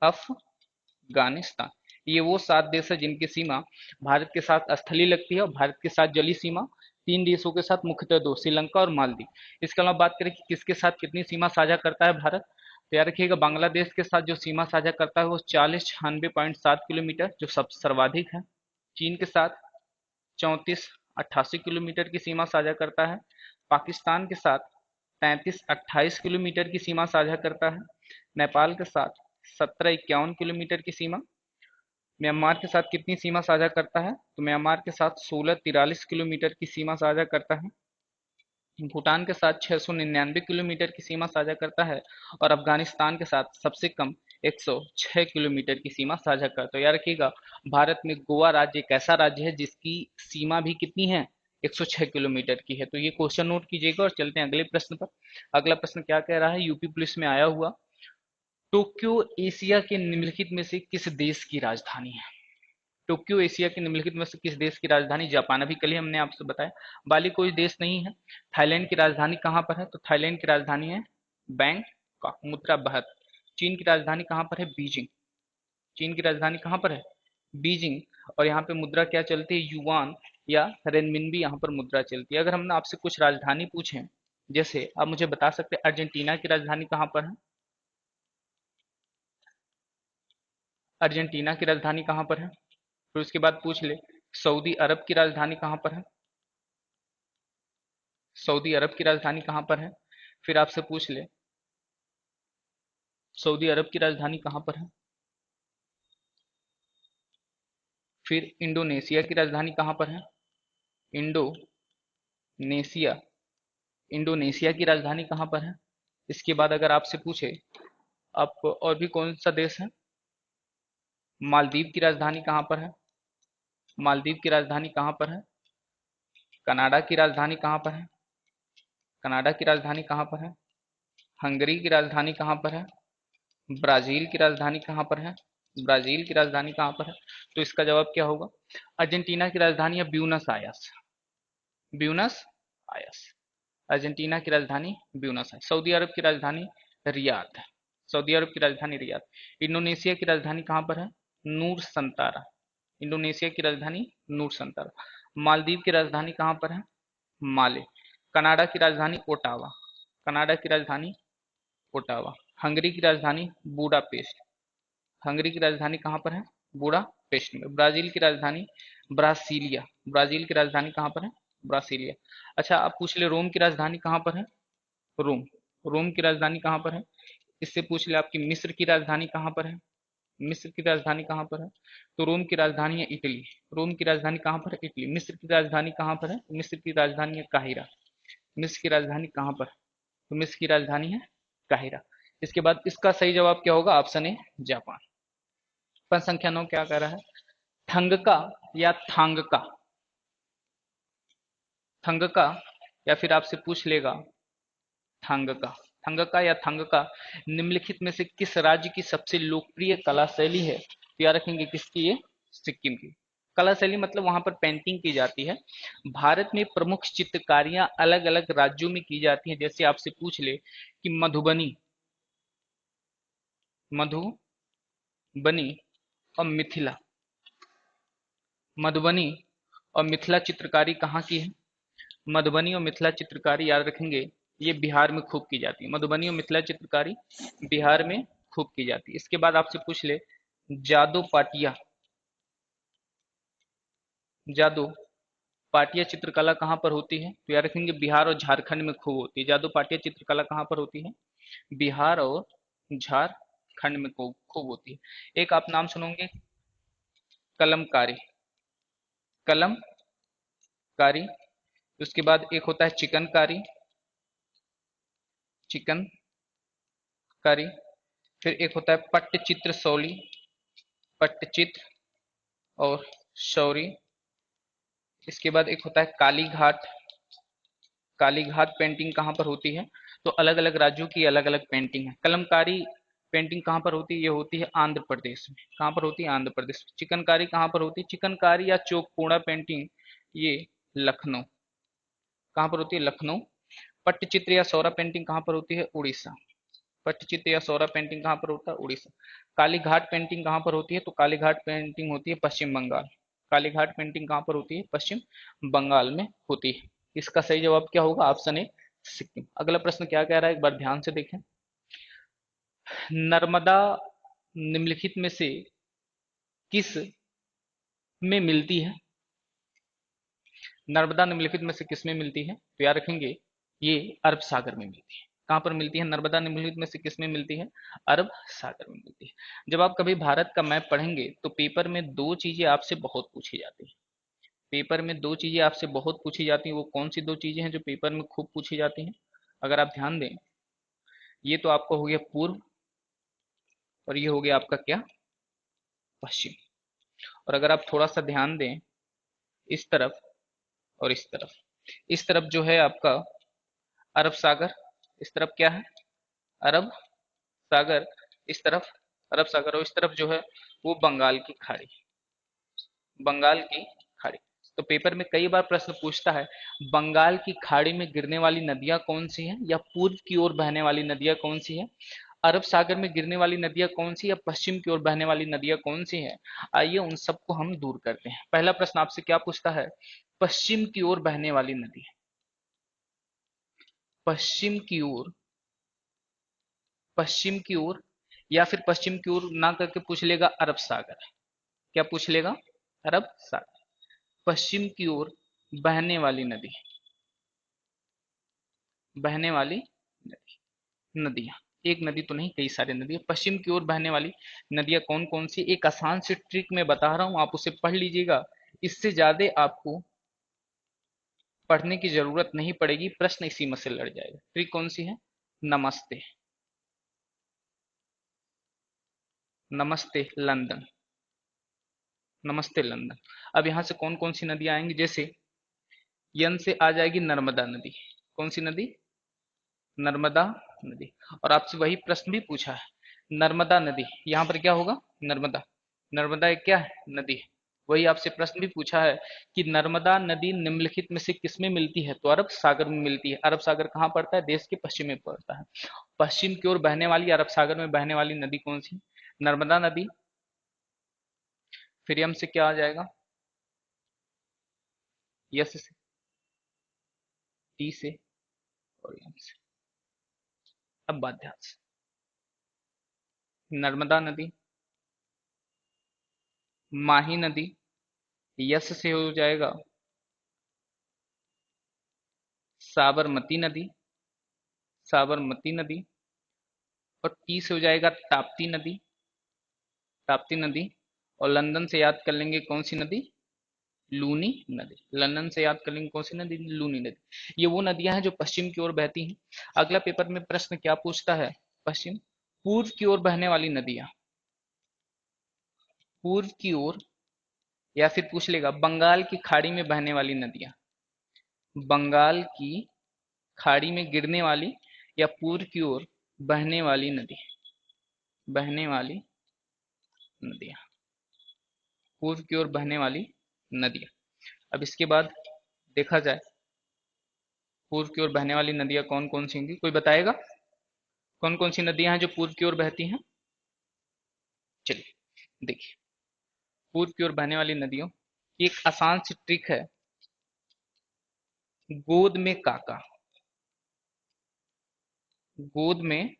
अफगानिस्तान। ये वो 7 देश है जिनकी सीमा भारत के साथ स्थलीय लगती है और भारत के साथ जलीय सीमा तीन देशों के साथ, मुख्यतः दो, श्रीलंका और मालदीव। इसके अलावा बात करें कि किसके साथ कितनी सीमा साझा करता है भारत, तो याद रखिएगा बांग्लादेश के साथ जो सीमा साझा करता है वो 4096.7 किलोमीटर, जो सब सर्वाधिक है। चीन के साथ 3488 किलोमीटर की सीमा साझा करता है। पाकिस्तान के साथ 3328 किलोमीटर की सीमा साझा करता है। नेपाल के साथ 1751 किलोमीटर की सीमा। म्यांमार के साथ कितनी सीमा साझा करता है, तो म्यांमार के साथ 1643 किलोमीटर की सीमा साझा करता है। भूटान के साथ 699 किलोमीटर की सीमा साझा करता है। और अफगानिस्तान के साथ सबसे कम 106 किलोमीटर की सीमा साझा करता है। याद रखिएगा भारत में गोवा राज्य एक ऐसा राज्य है जिसकी सीमा भी कितनी है? 106 किलोमीटर की है। तो ये क्वेश्चन नोट कीजिएगा और चलते हैं अगले प्रश्न पर। अगला प्रश्न क्या कह रहा है? यूपी पुलिस में आया हुआ, टोक्यो एशिया के निम्नलिखित में से किस देश की राजधानी है? टोक्यो एशिया के निम्नलिखित में से किस देश की राजधानी? जापान। अभी कल ही हमने आपसे बताया, बाली कोई देश नहीं है। थाईलैंड की राजधानी कहाँ पर है? तो थाईलैंड की राजधानी है बैंकॉक। मुद्रा भारत। चीन की राजधानी कहाँ पर है? बीजिंग। चीन की राजधानी कहाँ पर है? बीजिंग। और यहाँ पे मुद्रा क्या चलती है? युआन या रेनमिनबी यहाँ पर मुद्रा चलती है। अगर हमने आपसे कुछ राजधानी पूछे, जैसे आप मुझे बता सकते हैं अर्जेंटीना की राजधानी कहाँ पर है? अर्जेंटीना की राजधानी कहाँ पर है? फिर उसके बाद पूछ ले सऊदी अरब की राजधानी कहाँ पर है? सऊदी अरब की राजधानी कहाँ पर है? फिर आपसे पूछ ले सऊदी अरब की राजधानी कहाँ पर है? फिर इंडोनेशिया की राजधानी कहाँ पर है? इंडोनेशिया। इंडोनेशिया की राजधानी कहाँ पर है? इसके बाद अगर आपसे पूछे आप और भी कौन सा देश है, मालदीव की राजधानी कहाँ पर है? मालदीव की राजधानी कहाँ पर है? कनाडा की राजधानी कहाँ पर है? कनाडा की राजधानी कहाँ पर है? हंगरी की राजधानी कहाँ पर है? ब्राजील की राजधानी कहाँ पर है? ब्राजील की राजधानी कहाँ पर है? तो इसका जवाब क्या होगा? अर्जेंटीना की राजधानी है Buenos Aires. Buenos Aires. Argentina की राजधानी ब्यूनस आयर्स। सऊदी अरब की राजधानी रियाद। सऊदी अरब की राजधानी रियाद। इंडोनेशिया की राजधानी कहाँ पर है? नूर संतारा। इंडोनेशिया की राजधानी नूर संतारा। मालदीव की राजधानी कहाँ पर है? माले। कनाडा की राजधानी ओटावा। कनाडा की राजधानी ओटावा। हंगरी की राजधानी बुडापेस्ट। हंगरी की राजधानी कहाँ पर है? बुडापेस्ट में। ब्राजील की राजधानी ब्रासीलिया। ब्राजील की राजधानी कहाँ पर है? ब्रासीलिया। अच्छा आप पूछ ले रोम की राजधानी कहाँ पर है? रोम। रोम की राजधानी कहाँ पर है? इससे पूछ ले आपकी मिस्र की राजधानी कहाँ पर है? मिस्र की राजधानी कहाँ पर है? तो रोम की राजधानी है इटली। रोम की राजधानी कहाँ पर है? इटली। मिस्र की राजधानी कहाँ पर है? मिस्र की राजधानी है काहिरा। मिस्र की राजधानी कहाँ पर है? तो मिस्र की राजधानी है काहिरा। इसके बाद इसका सही जवाब क्या होगा? Option A Japan. प्रश्न संख्या 9 क्या कह रहा है? थंगका या थांगका, थंगका या फिर आपसे पूछ लेगा थांगका, थंगका या थांगका निम्नलिखित में से किस राज्य की सबसे लोकप्रिय कला शैली है? तो याद रखेंगे किसकी? ये सिक्किम की। कला शैली मतलब वहां पर पेंटिंग की जाती है। भारत में प्रमुख चित्रकारियां अलग अलग राज्यों में की जाती हैं। जैसे आपसे पूछ ले कि मधुबनी, मधुबनी और मिथिला, मधुबनी और मिथिला चित्रकारी कहाँ की है? मधुबनी और मिथिला चित्रकारी याद रखेंगे ये बिहार में खूब की जाती है। मधुबनी और मिथिला चित्रकारी बिहार में खूब की जाती है। इसके बाद आपसे पूछ ले जादू पाटिया, जादू पाटिया चित्रकला कहाँ पर होती है? तो याद रखेंगे बिहार और झारखंड में खूब होती है। जादू पाटिया चित्रकला कहाँ पर होती है? बिहार और झारखंड में खूब खूब होती है। एक आप नाम सुनोगे कलमकारी, कलमकारी। उसके बाद एक होता है चिकनकारी, चिकनकारी। फिर एक होता है पट्टचित्र शौली, पट्टचित्र और शौरी। इसके बाद एक होता है काली घाट, काली घाट पेंटिंग कहाँ पर होती है? तो अलग अलग राज्यों की अलग अलग पेंटिंग है। कलमकारी पेंटिंग कहाँ पर होती है? ये होती है आंध्र प्रदेश में। कहाँ पर होती है? आंध्र प्रदेश में। चिकनकारी कहाँ पर होती है? चिकनकारी या चौक पेंटिंग ये लखनऊ। कहाँ पर होती है? लखनऊ। पट्टचित्र या सौरा पेंटिंग कहाँ पर होती है? उड़ीसा। पट्टचित्र या सौरा पेंटिंग कहाँ पर होता है? उड़ीसा। काली घाट पेंटिंग कहाँ पर होती है? तो काली घाट पेंटिंग होती है पश्चिम बंगाल। काली घाट पेंटिंग कहाँ पर होती है? पश्चिम बंगाल में होती है। इसका सही जवाब क्या होगा? Option A Sikkim. अगला प्रश्न क्या कह रहा है, एक बार ध्यान से देखें। नर्मदा निम्नलिखित में से किस में मिलती है? नर्मदा निम्नलिखित में से किस में मिलती है? तो याद रखेंगे ये अरब सागर में मिलती है। कहाँ पर मिलती है? नर्मदा निम्नलिखित में से किस में मिलती है? अरब सागर में मिलती है। जब आप कभी भारत का मैप पढ़ेंगे तो पेपर में दो चीजें आपसे बहुत पूछी जाती है। पेपर में दो चीजें आपसे बहुत पूछी जाती हैं। वो कौन सी दो चीजें हैं जो पेपर में खूब पूछी जाती हैं? अगर आप ध्यान दें, ये तो आपका हो गया पूर्व, और ये हो गया आपका क्या? पश्चिम। और अगर आप थोड़ा सा ध्यान दें इस तरफ और इस तरफ, इस तरफ जो है आपका अरब सागर, इस तरफ क्या है? अरब सागर। इस तरफ अरब सागर, और इस तरफ जो है वो बंगाल की खाड़ी। बंगाल की खाड़ी। तो पेपर में कई बार प्रश्न पूछता है बंगाल की खाड़ी में गिरने वाली नदियां कौन सी हैं, या पूर्व की ओर बहने वाली नदियां कौन सी हैं, अरब सागर में गिरने वाली नदियां कौन सी, या पश्चिम की ओर बहने वाली नदियां कौन सी हैं। आइए उन सबको हम दूर करते हैं। पहला प्रश्न आपसे क्या पूछता है? पश्चिम की ओर बहने वाली नदी। पश्चिम की ओर, पश्चिम की ओर, या फिर पश्चिम की ओर ना करके पूछ लेगा अरब सागर। क्या पूछ लेगा? अरब सागर। पश्चिम की ओर बहने वाली नदी, बहने वाली नदी, नदियां। एक नदी तो नहीं, कई सारी नदी है। पश्चिम की ओर बहने वाली नदियां कौन कौन सी? एक आसान सी ट्रिक मैं बता रहा हूं, आप उसे पढ़ लीजिएगा। इससे ज्यादा आपको पढ़ने की जरूरत नहीं पड़ेगी, प्रश्न इसी में से लड़ जाएगा। ट्रिक कौन सी है? नमस्ते। नमस्ते लंदन। नमस्ते लंदन। अब यहां से कौन कौन सी नदियां आएंगी? जैसे यन से आ जाएगी नर्मदा नदी। कौन सी नदी? नर्मदा नदी। और आपसे वही प्रश्न भी पूछा है, नर्मदा नदी यहाँ पर क्या होगा? नर्मदा। नर्मदा एक क्या है? नदी है। वही आपसे प्रश्न भी पूछा है कि नर्मदा नदी निम्नलिखित में से किस में मिलती है? तो अरब सागर में मिलती है। अरब सागर कहाँ पड़ता है? देश के पश्चिम में पड़ता है। पश्चिम की ओर बहने वाली, अरब सागर में बहने वाली नदी कौन सी? नर्मदा नदी। फिर यम से क्या आ जाएगा? यस से, टी से, और यम से। अब बात ध्यान से, नर्मदा नदी, माही नदी, यस से हो जाएगा साबरमती नदी, साबरमती नदी। और टी से हो जाएगा ताप्ती नदी, ताप्ती नदी। और लंदन से याद कर लेंगे कौन सी नदी? लूनी नदी। लंदन से याद कर लेंगे कौन सी नदी? लूनी नदी। ये वो नदियां हैं जो पश्चिम की ओर बहती हैं। अगला पेपर में प्रश्न क्या पूछता है? पश्चिम पूर्व की ओर बहने वाली नदियां, पूर्व की ओर, या फिर पूछ लेगा बंगाल की खाड़ी में बहने वाली नदियां। बंगाल की खाड़ी में गिरने वाली या पूर्व की ओर बहने वाली नदी, बहने वाली नदियां, पूर्व की ओर बहने वाली नदियां। अब इसके बाद देखा जाए पूर्व की ओर बहने वाली नदियां कौन कौन सी होंगी, कोई बताएगा? कौन कौन सी नदियां हैं जो पूर्व की ओर बहती हैं? चलिए देखिए, पूर्व की ओर बहने वाली नदियों की एक आसान सी ट्रिक है, गोद में काका। गोद में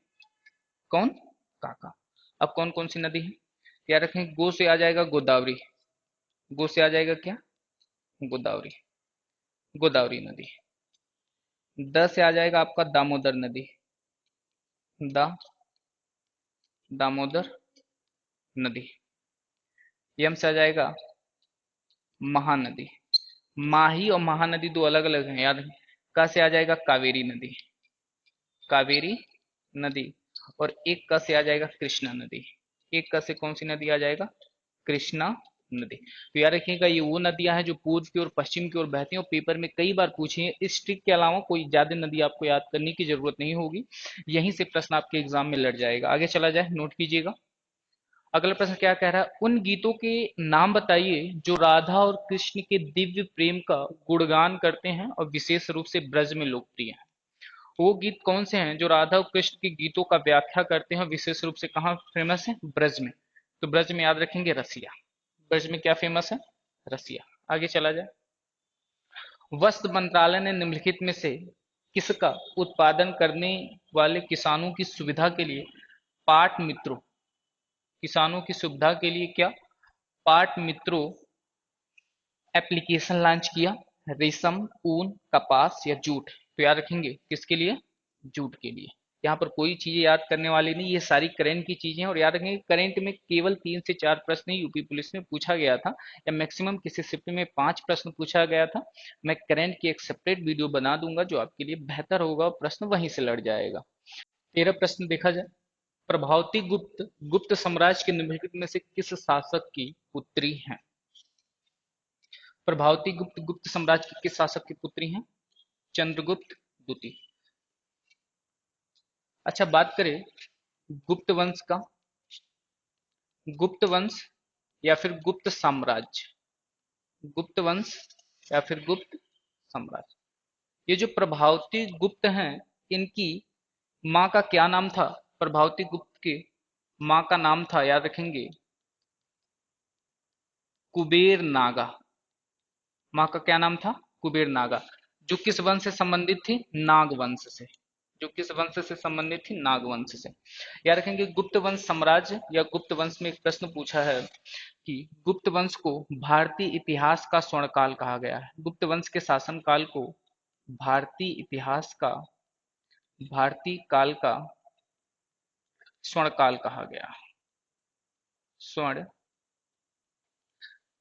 कौन? काका। अब कौन कौन सी नदी है? याद रखें, गो से आ जाएगा गोदावरी। गो से आ जाएगा क्या? गोदावरी, गोदावरी नदी। द से आ जाएगा आपका दामोदर नदी, दा, दामोदर नदी। यम से आ जाएगा महानदी। माही और महानदी दो अलग अलग हैं, याद है। का से आ जाएगा कावेरी नदी, कावेरी नदी। और एक का से आ जाएगा कृष्णा नदी। एक का से कौन सी नदी आ जाएगा? कृष्णा नदी। तो याद रखिएगा ये वो नदियां हैं जो पूर्व की ओर पश्चिम की ओर बहती हैं और पेपर में कई बार पूछी है। इस ट्रिक के अलावा कोई ज्यादा नदी आपको याद करने की जरूरत नहीं होगी, यहीं से प्रश्न आपके एग्जाम में लड़ जाएगा। आगे चला जाए, नोट कीजिएगा। अगला प्रश्न क्या कह रहा है, उन गीतों के नाम बताइए जो राधा और कृष्ण के दिव्य प्रेम का गुणगान करते हैं और विशेष रूप से ब्रज में लोकप्रिय हैं। वो गीत कौन से हैं जो राधा और कृष्ण के गीतों का व्याख्या करते हैं और विशेष रूप से कहाँ फेमस है, ब्रज में। तो ब्रज में याद रखेंगे रसिया। ब्रज में क्या फेमस है, रसिया। आगे चला जाए, वस्त्र मंत्रालय ने निम्नलिखित में से किसका उत्पादन करने वाले किसानों की सुविधा के लिए पाट मित्रों, किसानों की सुविधा के लिए क्या पाट मित्रों एप्लीकेशन लॉन्च किया, रेशम, ऊन, कपास या जूट। तो याद रखेंगे किसके लिए, जूट के लिए। यहाँ पर कोई चीजें याद करने वाली नहीं, ये सारी करंट की चीजें हैं। और याद रखेंगे करंट में केवल 3 से 4 प्रश्न ही यूपी पुलिस में पूछा गया था, या मैक्सिमम किसी शिफ्ट में 5 प्रश्न पूछा गया था। मैं करंट की एक सेपरेट वीडियो बना दूंगा जो आपके लिए बेहतर होगा और प्रश्न वहीं से लड़ जाएगा। 13 प्रश्न देखा जाए, प्रभावती गुप्त गुप्त साम्राज्य के निम्नलिखित में से किस शासक की पुत्री हैं। प्रभावती गुप्त गुप्त साम्राज्य के किस शासक की पुत्री हैं, चंद्रगुप्त द्वितीय। अच्छा बात करें गुप्त वंश का, गुप्त वंश या फिर गुप्त साम्राज्य, गुप्त वंश या फिर गुप्त साम्राज्य। ये जो प्रभावती गुप्त हैं, इनकी माँ का क्या नाम था, प्रभावती गुप्त की माँ का नाम था, याद रखेंगे, कुबेर नागा। माँ का क्या नाम था, कुबेर नागा। जो किस वंश से संबंधित थी, नाग वंश से। जो किस वंश से संबंधित थी, नाग वंश से। याद रखेंगे गुप्त वंश साम्राज्य या गुप्त वंश में एक प्रश्न पूछा है कि गुप्त वंश को भारतीय इतिहास का स्वर्णकाल कहा गया है। गुप्त वंश के शासनकाल को भारतीय इतिहास का, भारतीय काल का स्वर्णकाल कहा गया, स्वर्ण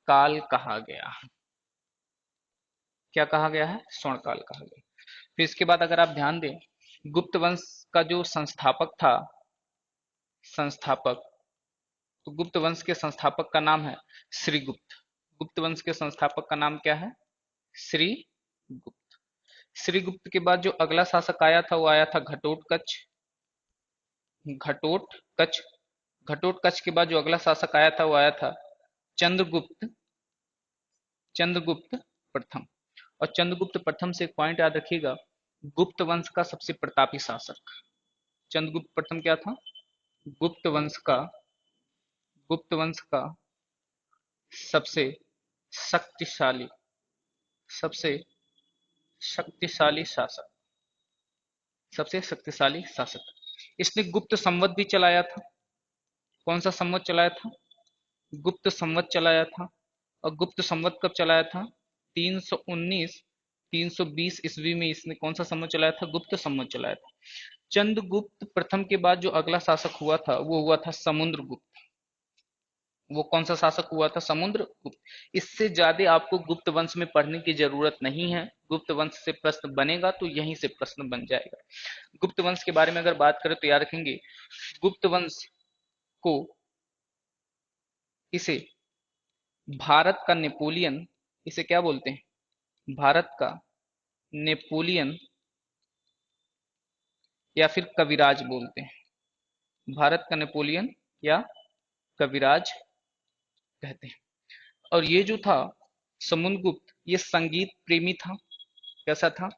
काल कहा गया। क्या कहा गया है, स्वर्णकाल कहा गया। फिर इसके बाद अगर आप ध्यान दें, गुप्त वंश का जो संस्थापक था, संस्थापक, तो गुप्त वंश के संस्थापक का नाम है श्रीगुप्त। गुप्त वंश के संस्थापक का नाम क्या है, श्रीगुप्त। श्रीगुप्त के बाद जो अगला शासक आया था वो आया था घटोत्कच, घटोत्कच। घटोत्कच के बाद जो अगला शासक आया था वो आया था चंद्रगुप्त, चंद्रगुप्त प्रथम। और चंद्रगुप्त प्रथम से एक पॉइंट याद रखिएगा, गुप्त वंश का सबसे प्रतापी शासक। चंद्रगुप्त प्रथम क्या था, गुप्त वंश का, गुप्त वंश का सबसे शक्तिशाली, सबसे शक्तिशाली शासक, सबसे शक्तिशाली शासक। इसने गुप्त संवत भी चलाया था। कौन सा संवत चलाया था, गुप्त संवत चलाया था। और गुप्त संवत कब चलाया था, 319 320 ईस्वी में इसने कौन सा संवत चलाया था, गुप्त संवत चलाया था। चंद्रगुप्त प्रथम के बाद जो अगला शासक हुआ था वो हुआ था समुद्रगुप्त। वो कौन सा शासक हुआ था, समुद्रगुप्त। इससे ज्यादा आपको गुप्त वंश में पढ़ने की जरूरत नहीं है। गुप्त वंश से प्रश्न बनेगा तो यहीं से प्रश्न बन जाएगा। गुप्त वंश के बारे में अगर बात करें तो याद रखेंगे गुप्त वंश को, इसे भारत का नेपोलियन, इसे क्या बोलते हैं, भारत का नेपोलियन या फिर कविराज बोलते हैं। भारत का नेपोलियन या कविराज कहते हैं। और ये जो था समुद्रगुप्त, ये संगीत प्रेमी था। कैसा था,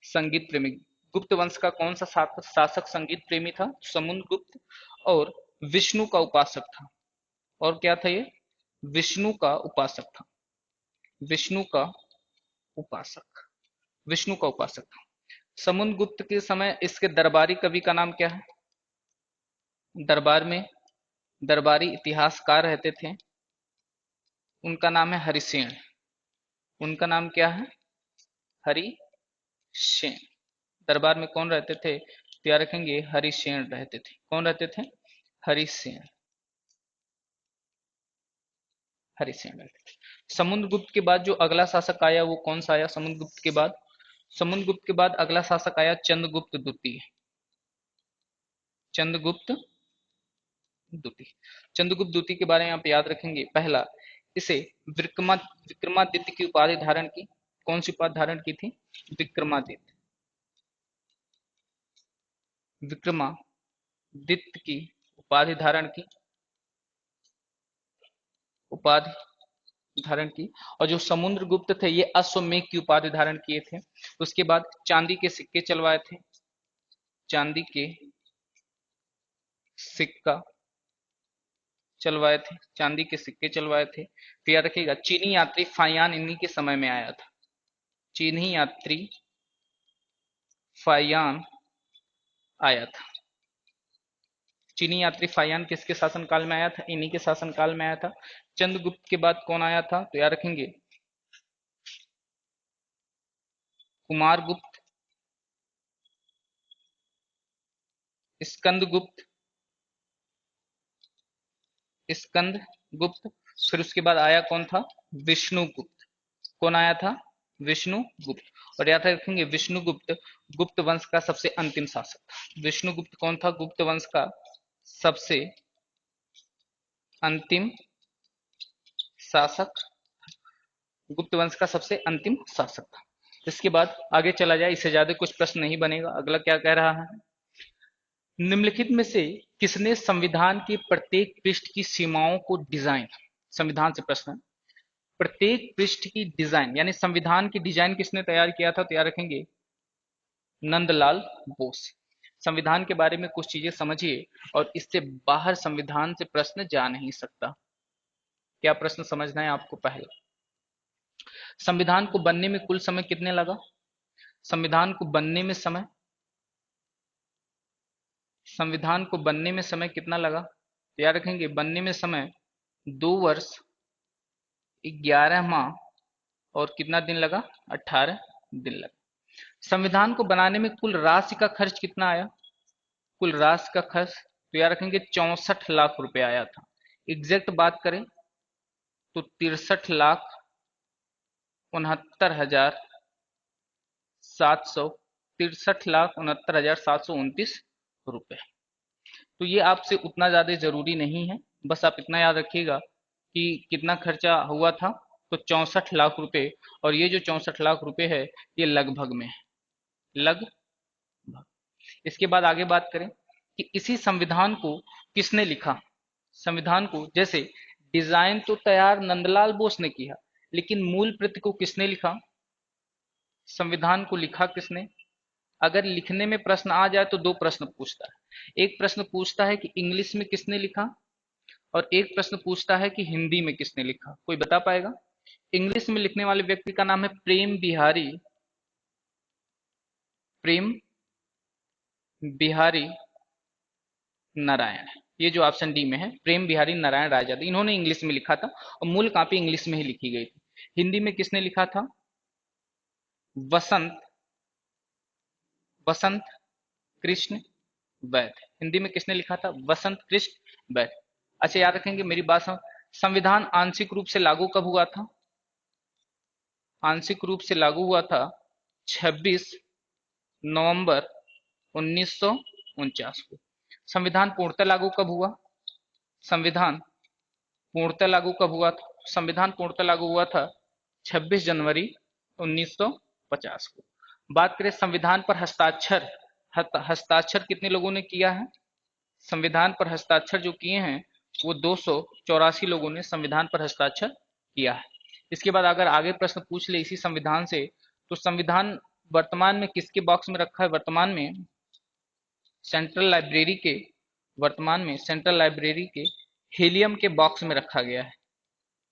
संगीत प्रेमी। गुप्त वंश का कौन सा शासक संगीत प्रेमी था, समुद्रगुप्त। और विष्णु का उपासक था। और क्या था ये, विष्णु का उपासक था, विष्णु का उपासक, विष्णु का उपासक था। समुद्रगुप्त के समय इसके दरबारी कवि का नाम क्या है, दरबार में दरबारी इतिहासकार रहते थे, उनका नाम है हरिसेन। उनका नाम क्या है, हरिसेन। दरबार में कौन रहते थे, तो याद रखेंगे हरिसेन रहते थे। कौन रहते थे, हरिसेन, हरिसेन रहते थे। समुद्रगुप्त के बाद जो अगला शासक आया वो कौन सा आया, समुद्रगुप्त के बाद, समुद्रगुप्त के बाद अगला शासक आया चंद्रगुप्त द्वितीय, चंद्रगुप्त द्वितीय। चंद्रगुप्त द्वितीय के बारे में आप याद रखेंगे, पहला इसे विक्रमादित्य की उपाधि धारण की। कौन सी उपाधि धारण की थी? विक्रमादित्य। विक्रमादित्य की उपाधि धारण की, उपाधि धारण की। और जो समुद्रगुप्त थे ये अश्वमेध की उपाधि धारण किए थे। उसके बाद चांदी के सिक्के चलवाए थे, चांदी के सिक्का चलवाए थे, चांदी के सिक्के चलवाए थे। तो याद रखिएगा चीनी यात्री फायान इन्हीं के समय में आया था। चीनी यात्री फायान आया था। चीनी यात्री फायान किसके शासनकाल में आया था? इन्हीं के शासनकाल में आया था। चंद्रगुप्त के बाद कौन आया था? तो याद रखेंगे कुमारगुप्त, स्कंदगुप्त, स्कंदगुप्त। फिर उसके बाद आया कौन था? विष्णुगुप्त। कौन आया था? विष्णुगुप्त। और याद रखेंगे विष्णुगुप्त गुप्त वंश का सबसे अंतिम शासक था। विष्णुगुप्त कौन था? गुप्त वंश का सबसे अंतिम शासक, गुप्त वंश का सबसे अंतिम शासक था। इसके बाद आगे चला जाए, इससे ज्यादा कुछ प्रश्न नहीं बनेगा। अगला क्या कह रहा है? निम्नलिखित में से किसने संविधान के प्रत्येक पृष्ठ की सीमाओं को डिजाइन, संविधान से प्रश्न है, प्रत्येक पृष्ठ की डिजाइन यानी संविधान की डिजाइन किसने तैयार किया था? तो याद रखेंगे नंदलाल बोस। संविधान के बारे में कुछ चीजें समझिए और इससे बाहर संविधान से प्रश्न जा नहीं सकता। क्या प्रश्न समझना है आपको? पहला, संविधान को बनने में कुल समय कितने लगा? संविधान को बनने में समय, संविधान को बनने में समय कितना लगा? तो याद रखेंगे बनने में समय 2 वर्ष 11 माह और कितना दिन लगा? 18 दिन लगा। संविधान को बनाने में कुल राशि का खर्च कितना आया? कुल राशि का खर्च तो याद रखेंगे 64 लाख रुपए आया था। एग्जैक्ट बात करें तो 63,69,700, 63,69,729 रुपए। तो ये आपसे उतना ज्यादा जरूरी नहीं है, बस आप इतना याद रखिएगा कि कितना खर्चा हुआ था। तो 64 लाख रुपए। और ये जो 64 लाख रुपए है ये लगभग में है, लगभग। इसके बाद आगे बात करें कि इसी संविधान को किसने लिखा? संविधान को जैसे डिजाइन तो तैयार नंदलाल बोस ने किया, लेकिन मूल प्रति को किसने लिखा? संविधान को लिखा किसने? अगर लिखने में प्रश्न आ जाए तो दो प्रश्न पूछता है। एक प्रश्न पूछता है कि इंग्लिश में किसने लिखा, और एक प्रश्न पूछता है कि हिंदी में किसने लिखा। कोई बता पाएगा? इंग्लिश में लिखने वाले व्यक्ति का नाम है प्रेम बिहारी, प्रेम बिहारी नारायण। ये जो ऑप्शन डी में है प्रेम बिहारी नारायण रायजादा, इन्होंने इंग्लिश में लिखा था और मूल कॉपी इंग्लिश में ही लिखी गई थी। हिंदी में किसने लिखा था? वसंत, वसंत कृष्ण वैद्य। हिंदी में किसने लिखा था? वसंत कृष्ण वैद्य। अच्छा याद रखेंगे मेरी बात समझ। संविधान आंशिक रूप से लागू कब हुआ था? आंशिक रूप से लागू हुआ था 26 नवंबर 1949 को। संविधान पूर्णतः लागू कब हुआ? संविधान पूर्णतः लागू कब हुआ था? संविधान पूर्णतः लागू हुआ था 26 जनवरी 1950 को। बात करें संविधान पर हस्ताक्षर, हस्ताक्षर कितने लोगों ने किया है? संविधान पर हस्ताक्षर जो किए हैं वो 284 लोगों ने संविधान पर हस्ताक्षर किया है। इसके बाद अगर आगे प्रश्न पूछ ले इसी संविधान से, तो संविधान वर्तमान में किसके बॉक्स में रखा है? वर्तमान में सेंट्रल लाइब्रेरी के, वर्तमान में सेंट्रल लाइब्रेरी के हीलियम के बॉक्स में रखा गया है।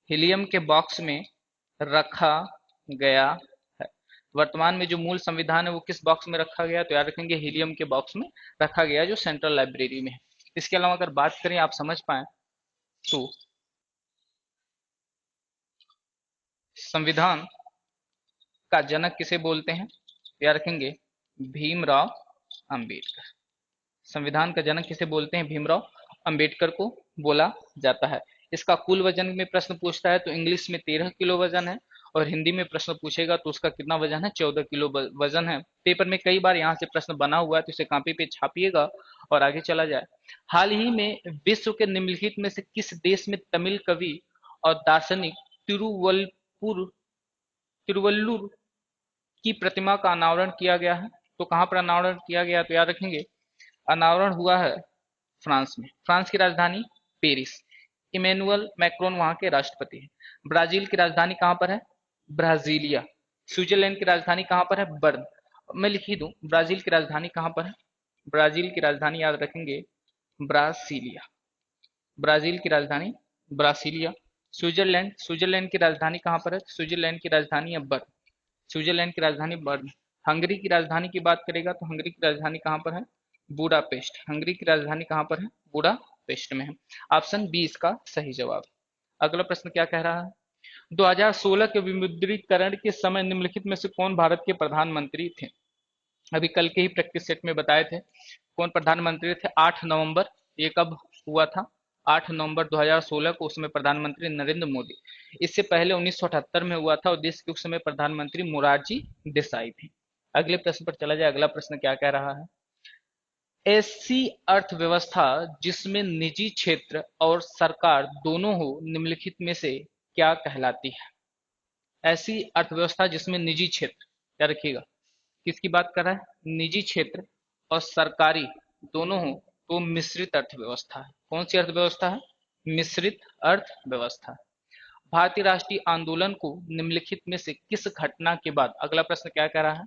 हीलियम के बॉक्स में रखा गया है। वर्तमान में जो मूल संविधान है वो किस बॉक्स में रखा गया? तो याद रखेंगे हीलियम के बॉक्स में रखा गया जो सेंट्रल लाइब्रेरी में है। इसके अलावा अगर बात करें आप समझ पाए तो संविधान का जनक किसे बोलते हैं? याद रखेंगे भीमराव अंबेडकर। संविधान का जनक किसे बोलते हैं? भीमराव अंबेडकर को बोला जाता है। इसका कुल वजन में प्रश्न पूछता है तो इंग्लिश में 13 किलो वजन है, और हिंदी में प्रश्न पूछेगा तो उसका कितना वजन है? 14 किलो वजन है। पेपर में कई बार यहाँ से प्रश्न बना हुआ है तो इसे कॉपी पे छापिएगा और आगे चला जाए। हाल ही में विश्व के निम्नलिखित में से किस देश में तमिल कवि और दार्शनिक तिरुवल्लुर की प्रतिमा का अनावरण किया गया है। तो कहाँ पर अनावरण किया गया, तो याद रखेंगे अनावरण हुआ है फ्रांस में। फ्रांस की राजधानी पेरिस। इमेनुअल मैक्रोन वहां के राष्ट्रपति हैं। ब्राजील की राजधानी कहाँ पर है, ब्राजीलिया। स्विट्जरलैंड की राजधानी कहाँ पर है, बर्न। मैं लिख ही दूं, ब्राजील की राजधानी कहाँ पर है, ब्राजील की राजधानी याद रखेंगे ब्रासीलिया। ब्राजील की राजधानी ब्रासीलिया। स्विट्जरलैंड की राजधानी कहाँ पर है, स्विट्जरलैंड की राजधानी है बर्न। स्विट्जरलैंड की राजधानी बर्न। हंगरी की राजधानी की बात करेगा तो हंगरी की राजधानी कहाँ पर है, बुडापेस्ट। हंगरी की राजधानी कहाँ पर है, बुडापेस्ट में है। ऑप्शन बी इसका सही जवाब। अगला प्रश्न क्या कह रहा है, 2016 के विमुद्रीकरण के समय निम्नलिखित में से कौन भारत के प्रधानमंत्री थे। अभी कल के ही प्रैक्टिस सेट में बताए थे कौन प्रधानमंत्री थे, 8 नवंबर। ये कब हुआ था, 8 नवंबर 2016 को। उसमें प्रधानमंत्री नरेंद्र मोदी। इससे पहले 1978 में हुआ था और देश के उस समय प्रधानमंत्री मोरारजी देसाई थे। अगले प्रश्न पर चला जाए। अगला प्रश्न क्या कह रहा है, ऐसी अर्थव्यवस्था जिसमें निजी क्षेत्र और सरकार दोनों हो निम्नलिखित में से क्या कहलाती है। ऐसी अर्थव्यवस्था जिसमें निजी क्षेत्र, क्या रखिएगा किसकी बात कर रहा है, निजी क्षेत्र और सरकारी दोनों हो तो मिश्रित अर्थव्यवस्था है। कौन सी अर्थव्यवस्था है, मिश्रित अर्थव्यवस्था। भारतीय राष्ट्रीय आंदोलन को निम्नलिखित में से किस घटना के बाद, अगला प्रश्न क्या कह रहा है,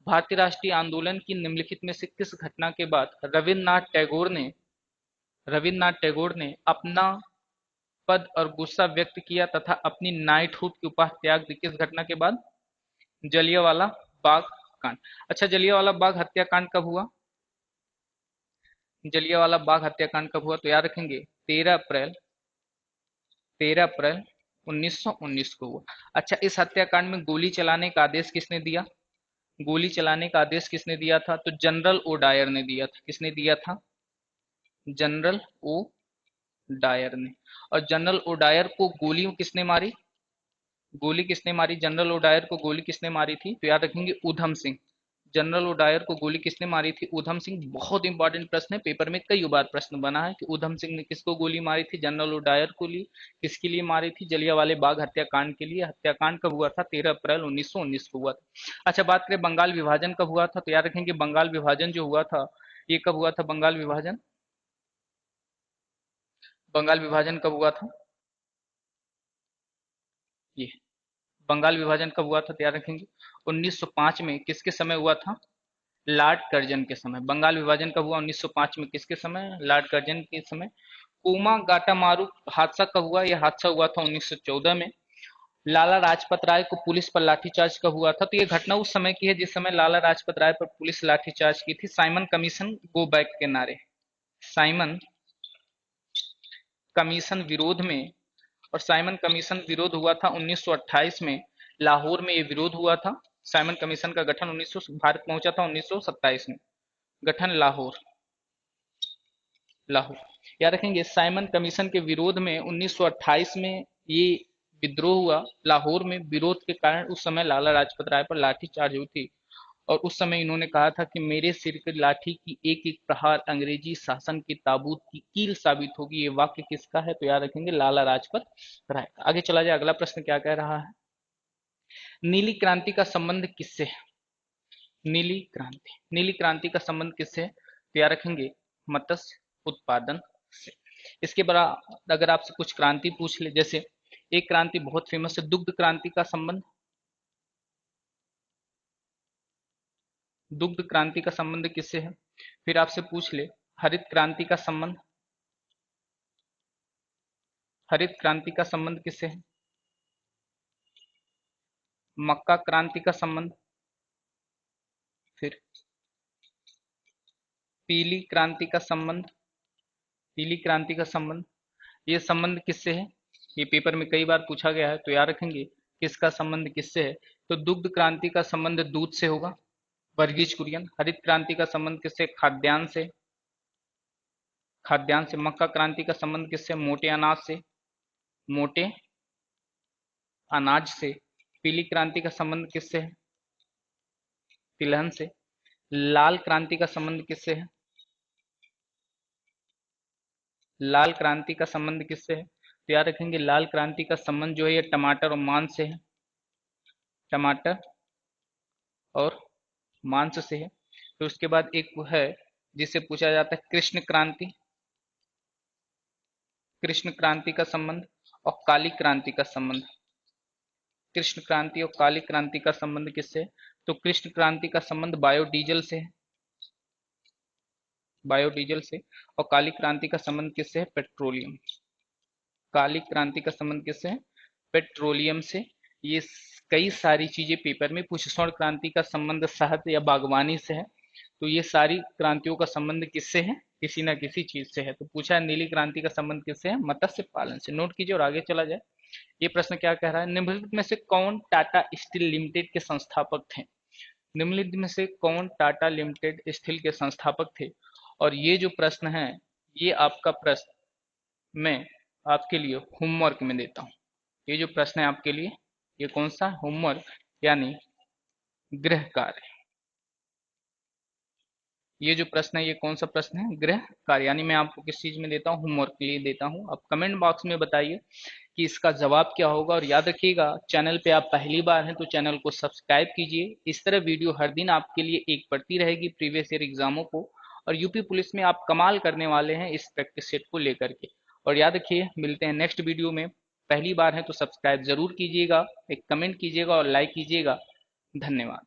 भारतीय राष्ट्रीय आंदोलन की निम्नलिखित में से किस घटना के बाद रविन्द्रनाथ टैगोर ने अपना पद और गुस्सा व्यक्त किया तथा अपनी नाइटहुड की उपाधि त्याग दी, किस घटना के बाद, जलियांवाला बाग कांड। अच्छा, जलियांवाला बाग हत्याकांड कब हुआ, जलियांवाला बाग हत्याकांड कब हुआ, तो याद रखेंगे 13 अप्रैल 1919 को हुआ। अच्छा, इस हत्याकांड में गोली चलाने का आदेश किसने दिया, गोली चलाने का आदेश किसने दिया था, तो जनरल ओ डायर ने दिया था। किसने दिया था, जनरल ओ डायर ने। और जनरल ओ डायर को गोली किसने मारी, गोली किसने मारी, जनरल ओ डायर को गोली किसने मारी थी, तो याद रखेंगे Udham Singh. General O Dyer को गोली किसने मारी थी, ऊधम सिंह। बहुत इंपॉर्टेंट प्रश्न है, पेपर में कई बार प्रश्न बना है कि ऊधम सिंह ने किसको गोली मारी थी, जनरल ओ डायर को ली। किसके लिए मारी थी, जलियांवाले बाग हत्याकांड के लिए। हत्याकांड कब हुआ था, 13 अप्रैल 1919 को हुआ था। अच्छा, बात करें बंगाल विभाजन कब हुआ था, तो याद रखेंगे बंगाल विभाजन जो हुआ था ये कब हुआ था, बंगाल विभाजन, बंगाल विभाजन कब हुआ था, ये बंगाल विभाजन कब हुआ था, तो याद रखेंगे 1905 में। किसके समय हुआ था, लॉर्ड कर्जन के समय। बंगाल विभाजन कब हुआ, 1905 में। किसके समय, लॉर्ड कर्जन के समय। कोमा गाटामारू हादसा कब हुआ, यह हादसा हुआ था 1914 में। लाला लाजपत राय को पुलिस पर लाठीचार्ज कब हुआ था, तो यह घटना उस समय की है जिस समय लाला लाजपत राय पर पुलिस लाठीचार्ज की थी, साइमन कमीशन गो बैक के नारे। साइमन कमीशन विरोध में, और साइमन कमीशन विरोध हुआ था 1928 में। लाहौर में ये विरोध हुआ था। साइमन कमीशन का गठन 1900 भारत पहुंचा था 1927 में। गठन लाहौर, लाहौर याद रखेंगे। साइमन कमीशन के विरोध में 1928 में ये विद्रोह हुआ लाहौर में। विरोध के कारण उस समय लाला लाजपत राय पर लाठीचार्ज हुई थी और उस समय इन्होंने कहा था कि मेरे सिर की लाठी की एक एक प्रहार अंग्रेजी शासन के ताबूत की कील साबित होगी। ये वाक्य किसका है, तो याद रखेंगे लाला लाजपत राय का। आगे चला जाए। अगला प्रश्न क्या कह रहा है, नीली क्रांति का संबंध किससे है, नीली क्रांति का संबंध किससे है, तो याद रखेंगे मत्स्य उत्पादन से। इसके बाद अगर आपसे कुछ क्रांति पूछ ले, जैसे एक क्रांति बहुत फेमस है दुग्ध क्रांति का संबंध, दुग्ध क्रांति का संबंध किससे है। फिर आपसे पूछ ले हरित क्रांति का संबंध, हरित क्रांति का संबंध किससे है। मक्का क्रांति का संबंध, फिर पीली क्रांति का संबंध, पीली क्रांति का संबंध। ये संबंध किससे है, ये पेपर में कई बार पूछा गया है, तो याद रखेंगे किसका संबंध किससे है, तो दुग्ध क्रांति का संबंध दूध से होगा, वर्गीज कुरियन। हरित क्रांति का संबंध किससे, खाद्यान्न से, खाद्यान्न से। मक्का क्रांति का संबंध किससे, मोटे अनाज से, मोटे अनाज से। पीली क्रांति का संबंध किससे है, तिलहन से। लाल क्रांति का संबंध किससे है, लाल क्रांति का संबंध किससे है, तो याद रखेंगे लाल क्रांति का संबंध जो है ये टमाटर और मांस से है, टमाटर और मांस से है। फिर उसके बाद एक वो है जिससे पूछा जाता है कृष्ण क्रांति, कृष्ण क्रांति का संबंध और काली क्रांति का संबंध। कृष्ण क्रांति और काली क्रांति का संबंध किससे है? तो कृष्ण क्रांति का संबंध बायोडीजल से है, बायोडीजल से। और काली क्रांति का संबंध किससे है? पेट्रोलियम। काली क्रांति का संबंध किससे है? पेट्रोलियम से। ये कई सारी चीजें पेपर में पूछे। स्वर्ण क्रांति का संबंध शहद या बागवानी से है। तो ये सारी क्रांतियों का संबंध किससे है? किसी ना किसी चीज से है। तो पूछा है नीली क्रांति का संबंध किससे है? मत्स्य पालन से। नोट कीजिए और आगे चला जाए। ये प्रश्न क्या कह रहा है? निम्नलिखित में से कौन टाटा स्टील लिमिटेड के संस्थापक थे? निम्नलिखित में से कौन टाटा लिमिटेड स्टील के संस्थापक थे? और ये जो प्रश्न है, ये आपका प्रश्न मैं आपके लिए होमवर्क में देता हूँ। ये जो प्रश्न है आपके लिए, ये कौन सा? होमवर्क यानी गृह कार्य। ये जो प्रश्न है ये कौन सा प्रश्न है? गृह कार्य। यानी मैं आपको किस चीज में देता हूँ? होमवर्क के लिए देता हूँ। आप कमेंट बॉक्स में बताइए कि इसका जवाब क्या होगा। और याद रखिएगा, चैनल पे आप पहली बार हैं तो चैनल को सब्सक्राइब कीजिए। इस तरह वीडियो हर दिन आपके लिए एक पड़ती रहेगी प्रीवियस ईयर एग्जामों को। और यूपी पुलिस में आप कमाल करने वाले हैं इस प्रैक्टिस सेट को लेकर के। और याद रखिए, मिलते हैं नेक्स्ट वीडियो में। पहली बार है तो सब्सक्राइब जरूर कीजिएगा, एक कमेंट कीजिएगा और लाइक कीजिएगा। धन्यवाद।